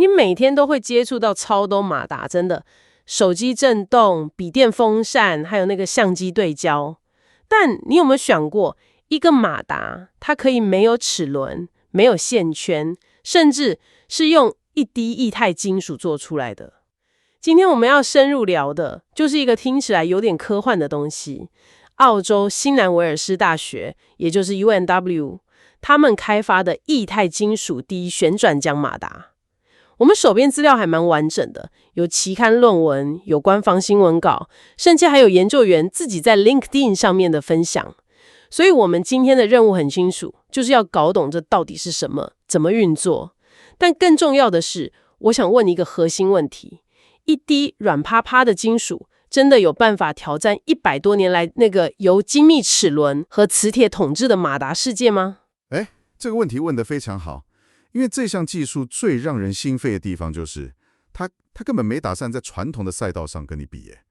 你每天都会接触到超多马达，真的，手机震动、笔电风扇，还有那个相机对焦。但你有没有想过，一个马达它可以没有齿轮、没有线圈，甚至是用一滴液态金属做出来的？今天我们要深入聊的，就是一个听起来有点科幻的东西。澳洲新南威尔士大学，也就是 UNW， 他们开发的液态金属第一旋转桨马达。我们手边资料还蛮完整的，有期刊论文，有官方新闻稿，甚至还有研究员自己在 LinkedIn 上面的分享。所以我们今天的任务很清楚，就是要搞懂这到底是什么，怎么运作。但更重要的是，我想问一个核心问题：一滴软趴趴的金属，真的有办法挑战100多年来那个由精密齿轮和磁铁统治的马达世界吗？这个问题问得非常好，因为这项技术最让人兴奋的地方就是它根本没打算在传统的赛道上跟你比耶。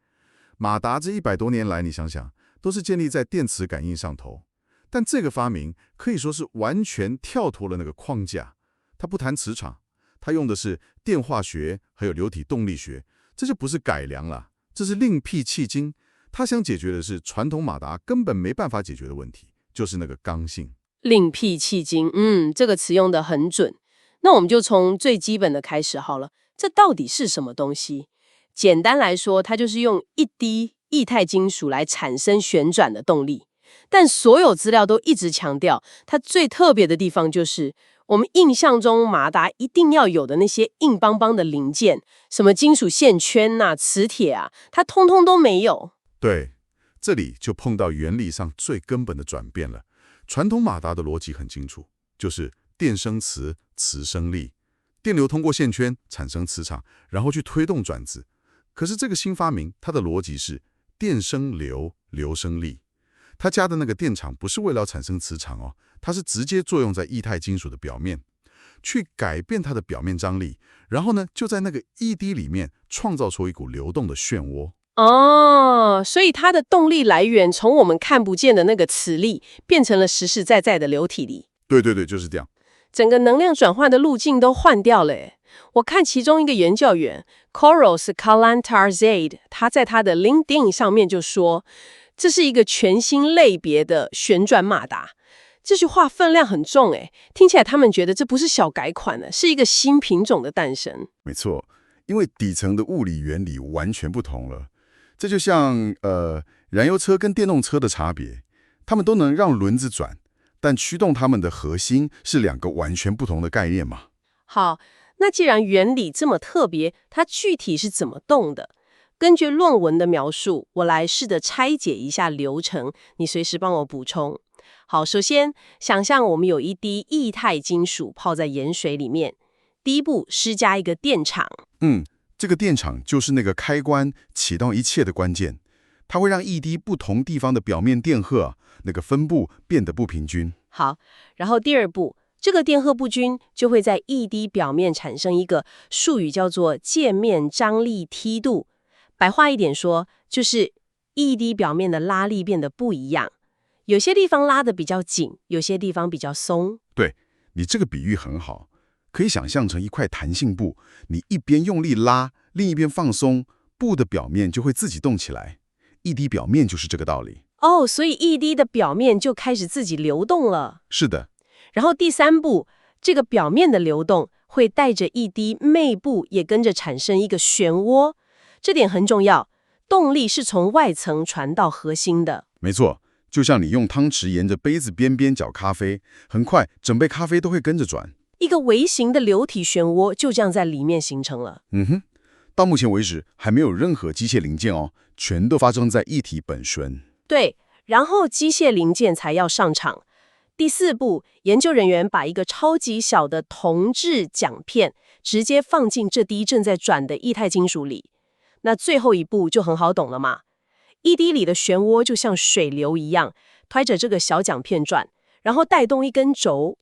马达这100多年来，你想想，都是建立在电磁感应上头，但这个发明可以说是完全跳脱了那个框架。它不谈磁场，它用的是电化学还有流体动力学，这就不是改良了，这是另辟蹊径。它想解决的是传统马达根本没办法解决的问题，就是那个刚性。另辟蹊径，这个词用得很准。那我们就从最基本的开始好了，这到底是什么东西？简单来说，它就是用一滴液态金属来产生旋转的动力。但所有资料都一直强调，它最特别的地方就是我们印象中马达一定要有的那些硬邦邦的零件，什么金属线圈啊、磁铁啊，它通通都没有。对，这里就碰到原理上最根本的转变了。传统马达的逻辑很清楚，就是电生磁，磁生力，电流通过线圈产生磁场，然后去推动转子。可是这个新发明，它的逻辑是电生流，流生力。它加的那个电场不是为了产生磁场哦，它是直接作用在液态金属的表面，去改变它的表面张力，然后呢，就在那个一滴里面创造出一股流动的漩涡。所以它的动力来源从我们看不见的那个磁力，变成了实实在在的流体力。对，就是这样。整个能量转换的路径都换掉了耶。我看其中一个研究员 Koros Kalantarzade， 他在他的 LinkedIn 上面就说，这是一个全新类别的旋转马达。这句话分量很重诶，听起来他们觉得这不是小改款了，是一个新品种的诞生。没错，因为底层的物理原理完全不同了。这就像燃油车跟电动车的差别，它们都能让轮子转，但驱动它们的核心是2个完全不同的概念嘛。好，那既然原理这么特别，它具体是怎么动的？根据论文的描述，我来试着拆解一下流程，你随时帮我补充。好，首先想象我们有一滴液态金属泡在盐水里面，第一步施加一个电场。这个电场就是那个开关启动一切的关键，它会让一滴不同地方的表面电荷那个分布变得不平均。好，然后第二步，这个电荷不均就会在一滴表面产生一个术语叫做界面张力梯度。白话一点说，就是一滴表面的拉力变得不一样，有些地方拉得比较紧，有些地方比较松。对，你这个比喻很好，可以想象成一块弹性布，你一边用力拉，另一边放松，布的表面就会自己动起来。一滴表面就是这个道理。所以一滴的表面就开始自己流动了。是的。然后第三步，这个表面的流动会带着一滴内部也跟着产生一个漩涡，这点很重要。动力是从外层传到核心的。没错，就像你用汤匙沿着杯子边边搅咖啡，很快整杯咖啡都会跟着转。一个微型的流体漩涡就这样在里面形成了。到目前为止还没有任何机械零件哦，全都发生在液体本身。对，然后机械零件才要上场。第四步，研究人员把一个超级小的铜质桨片直接放进这滴正在转的液态金属里。那最后一步就很好懂了嘛，一滴里的漩涡就像水流一样，推着这个小桨片转，然后带动一根轴，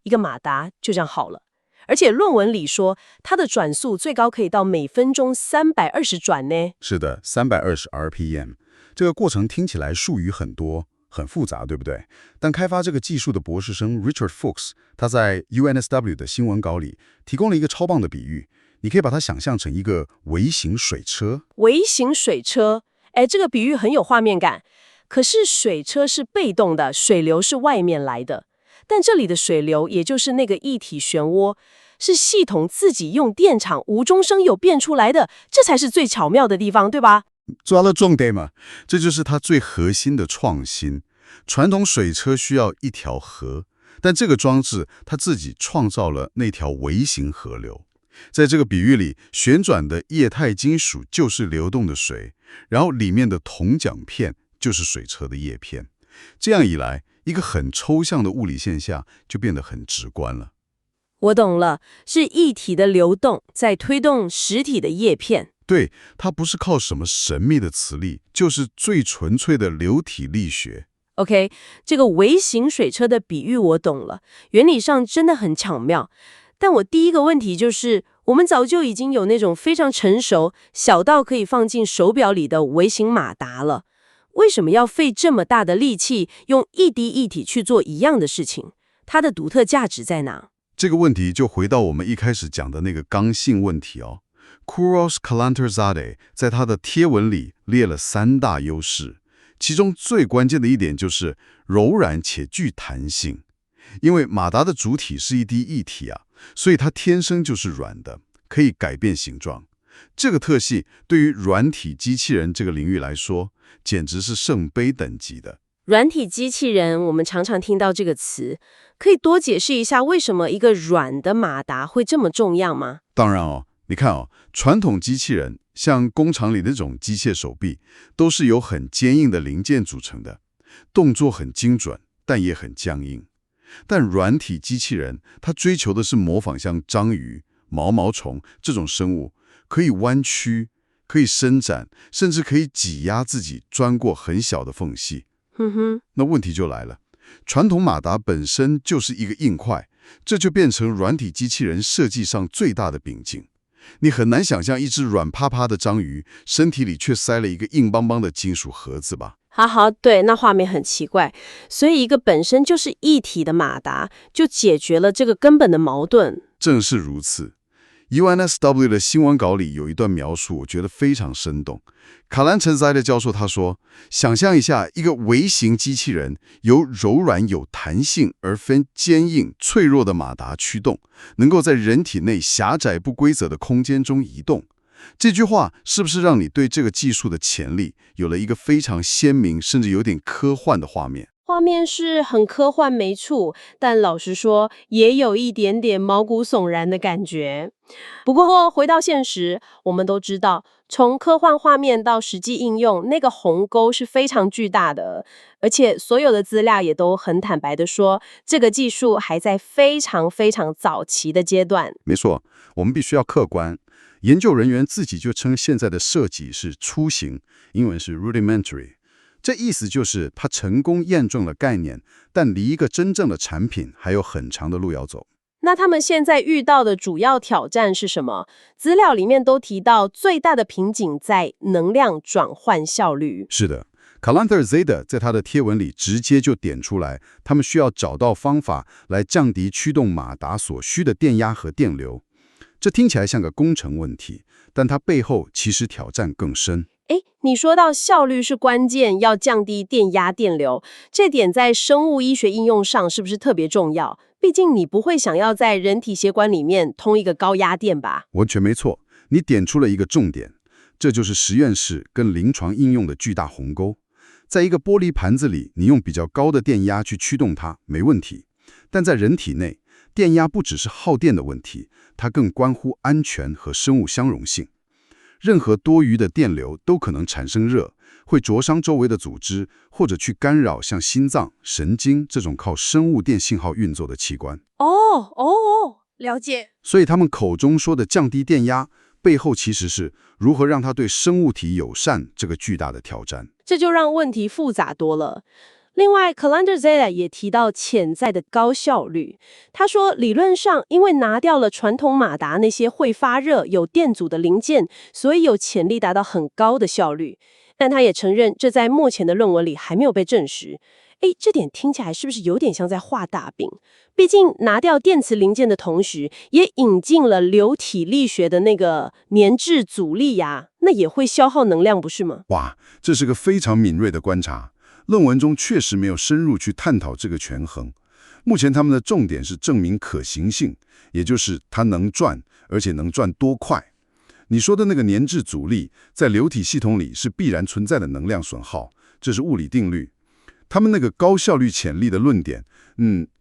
一个马达就这样好了。而且论文里说，它的转速最高可以到每分钟320转呢。是的，320 RPM。这个过程听起来术语很多，很复杂，对不对？但开发这个技术的博士生 Richard Fuchs， 他在 UNSW 的新闻稿里提供了一个超棒的比喻，你可以把它想象成一个微型水车。微型水车，哎，这个比喻很有画面感。可是水车是被动的，水流是外面来的。但这里的水流，也就是那个液体漩涡，是系统自己用电场无中生有变出来的，这才是最巧妙的地方，对吧？抓了重点嘛，这就是它最核心的创新。传统水车需要一条河，但这个装置它自己创造了那条微型河流。在这个比喻里，旋转的液态金属就是流动的水，然后里面的铜奖片就是水车的叶片。这样一来，一个很抽象的物理现象就变得很直观了。我懂了，是液体的流动在推动实体的叶片。对，它不是靠什么神秘的磁力，就是最纯粹的流体力学。OK， 这个微型水车的比喻我懂了，原理上真的很巧妙。但我第一个问题就是，我们早就已经有那种非常成熟、小到可以放进手表里的微型马达了，为什么要费这么大的力气，用一滴液体去做一样的事情？它的独特价值在哪？这个问题就回到我们一开始讲的那个刚性问题哦。Kouros Kalantarzadeh 在他的贴文里列了3大优势，其中最关键的一点就是柔软且具弹性。因为马达的主体是一滴液体啊，所以它天生就是软的，可以改变形状。这个特性对于软体机器人这个领域来说，简直是圣杯等级的。软体机器人，我们常常听到这个词，可以多解释一下为什么一个软的马达会这么重要吗？当然哦，你看哦，传统机器人像工厂里的这种机械手臂，都是由很坚硬的零件组成的，动作很精准，但也很僵硬。但软体机器人，它追求的是模仿像章鱼、毛毛虫这种生物，可以弯曲，可以伸展，甚至可以挤压自己钻过很小的缝隙。那问题就来了，传统马达本身就是一个硬块，这就变成软体机器人设计上最大的瓶颈。你很难想象一只软趴趴的章鱼，身体里却塞了一个硬邦邦的金属盒子吧？好，对，那画面很奇怪。所以一个本身就是一体的马达，就解决了这个根本的矛盾。正是如此。UNSW 的新闻稿里有一段描述，我觉得非常生动。卡兰陈塞的教授他说，想象一下一个微型机器人由柔软有弹性而非坚硬脆弱的马达驱动，能够在人体内狭窄不规则的空间中移动。这句话是不是让你对这个技术的潜力有了一个非常鲜明甚至有点科幻的画面？画面是很科幻没错，但老实说，也有一点点毛骨悚然的感觉。不过回到现实，我们都知道，从科幻画面到实际应用，那个鸿沟是非常巨大的。而且所有的资料也都很坦白的说，这个技术还在非常非常早期的阶段。没错，我们必须要客观。研究人员自己就称现在的设计是初型，英文是 rudimentary。这意思就是它成功验证了概念，但离一个真正的产品还有很长的路要走。那他们现在遇到的主要挑战是什么？资料里面都提到最大的瓶颈在能量转换效率。是的， Kalantarzadeh 在他的贴文里直接就点出来，他们需要找到方法来降低驱动马达所需的电压和电流。这听起来像个工程问题，但它背后其实挑战更深。你说到效率是关键，要降低电压电流，这点在生物医学应用上是不是特别重要？毕竟你不会想要在人体血管里面通一个高压电吧？完全没错，你点出了一个重点，这就是实验室跟临床应用的巨大鸿沟。在一个玻璃盘子里，你用比较高的电压去驱动它，没问题。但在人体内，电压不只是耗电的问题，它更关乎安全和生物相容性。任何多余的电流都可能产生热，会灼伤周围的组织，或者去干扰像心脏、神经这种靠生物电信号运作的器官。了解。所以他们口中说的降低电压，背后其实是如何让它对生物体友善这个巨大的挑战。这就让问题复杂多了。另外 Kalantarzadeh 也提到潜在的高效率。他说，理论上，因为拿掉了传统马达那些会发热、有电阻的零件，所以有潜力达到很高的效率。但他也承认，这在目前的论文里还没有被证实。诶，这点听起来是不是有点像在画大饼？毕竟拿掉电磁零件的同时，也引进了流体力学的那个粘滞阻力呀，那也会消耗能量，不是吗？哇，这是个非常敏锐的观察。论文中确实没有深入去探讨这个权衡。目前他们的重点是证明可行性，也就是它能转，而且能转多快。你说的那个粘滞阻力，在流体系统里是必然存在的能量损耗，这是物理定律。他们那个高效率潜力的论点，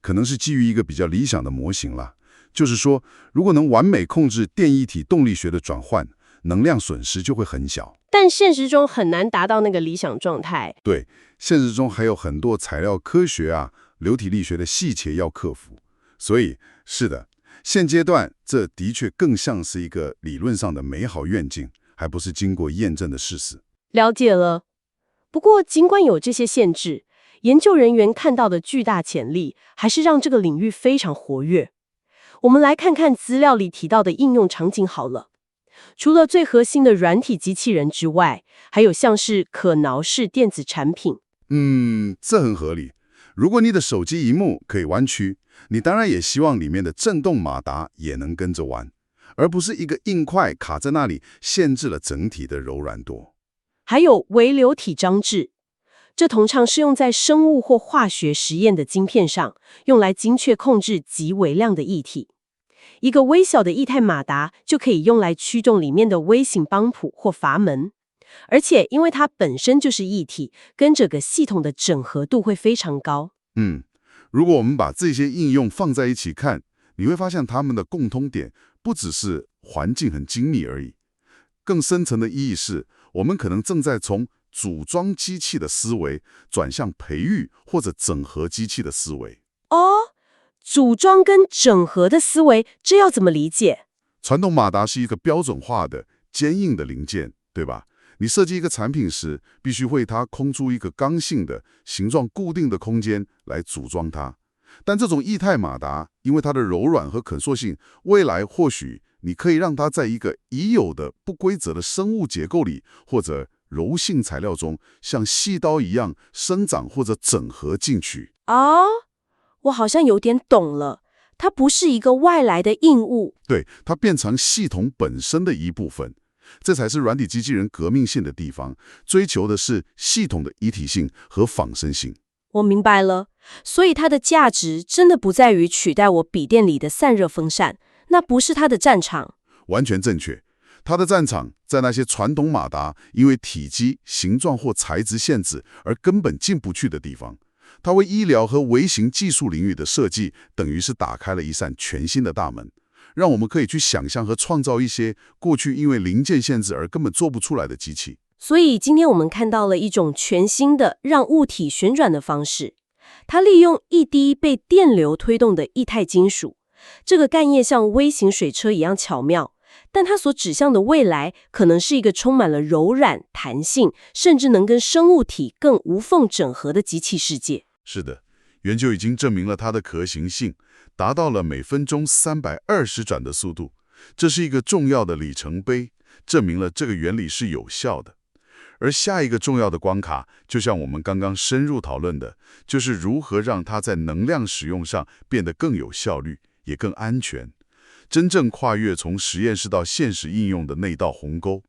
可能是基于一个比较理想的模型了。就是说，如果能完美控制电一体动力学的转换，能量损失就会很小。但现实中很难达到那个理想状态。对，现实中还有很多材料科学啊、流体力学的细节要克服。所以，是的，现阶段这的确更像是一个理论上的美好愿景，还不是经过验证的事实。了解了。不过，尽管有这些限制，研究人员看到的巨大潜力，还是让这个领域非常活跃。我们来看看资料里提到的应用场景好了。除了最核心的软体机器人之外，还有像是可挠式电子产品。这很合理。如果你的手机荧幕可以弯曲，你当然也希望里面的震动马达也能跟着弯，而不是一个硬块卡在那里，限制了整体的柔软度。还有微流体装置，这通常是用在生物或化学实验的晶片上，用来精确控制极微量的液体。一个微小的液态马达就可以用来驱动里面的微型帮浦或阀门，而且因为它本身就是液体，跟整个系统的整合度会非常高。如果我们把这些应用放在一起看，你会发现它们的共通点不只是环境很精密而已，更深层的意义是，我们可能正在从组装机器的思维转向培育或者整合机器的思维。组装跟整合的思维，这要怎么理解？传统马达是一个标准化的、坚硬的零件，对吧？你设计一个产品时，必须为它空出一个刚性的、形状固定的空间来组装它。但这种液态马达，因为它的柔软和可塑性，未来或许你可以让它在一个已有的不规则的生物结构里，或者柔性材料中，像细刀一样生长或者整合进去。我好像有点懂了，它不是一个外来的硬物。对，它变成系统本身的一部分。这才是软体机器人革命性的地方，追求的是系统的一体性和仿生性。我明白了，所以它的价值真的不在于取代我笔电里的散热风扇，那不是它的战场。完全正确，它的战场在那些传统马达因为体积、形状或材质限制而根本进不去的地方。它为医疗和微型技术领域的设计，等于是打开了一扇全新的大门，让我们可以去想象和创造一些过去因为零件限制而根本做不出来的机器。所以今天我们看到了一种全新的让物体旋转的方式，它利用一滴被电流推动的液态金属。这个概念像微型水车一样巧妙，但它所指向的未来可能是一个充满了柔软、弹性，甚至能跟生物体更无缝整合的机器世界。是的，研究已经证明了它的可行性，达到了每分钟320转的速度。这是一个重要的里程碑，证明了这个原理是有效的。而下一个重要的关卡，就像我们刚刚深入讨论的，就是如何让它在能量使用上变得更有效率，也更安全，真正跨越从实验室到现实应用的那道鸿沟。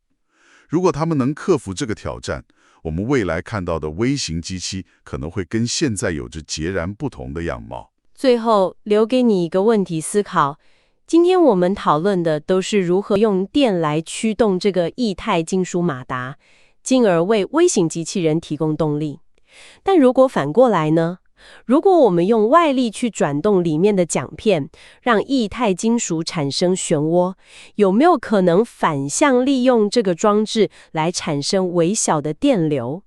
如果他们能克服这个挑战，我们未来看到的微型机器可能会跟现在有着截然不同的样貌。最后留给你一个问题思考，今天我们讨论的都是如何用电来驱动这个液态金属马达，进而为微型机器人提供动力。但如果反过来呢？如果我们用外力去转动里面的桨片，让液态金属产生漩涡，有没有可能反向利用这个装置来产生微小的电流？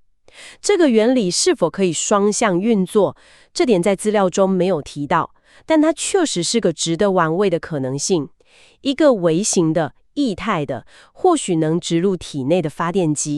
这个原理是否可以双向运作？这点在资料中没有提到，但它确实是个值得玩味的可能性。一个微型的、液态的，或许能植入体内的发电机。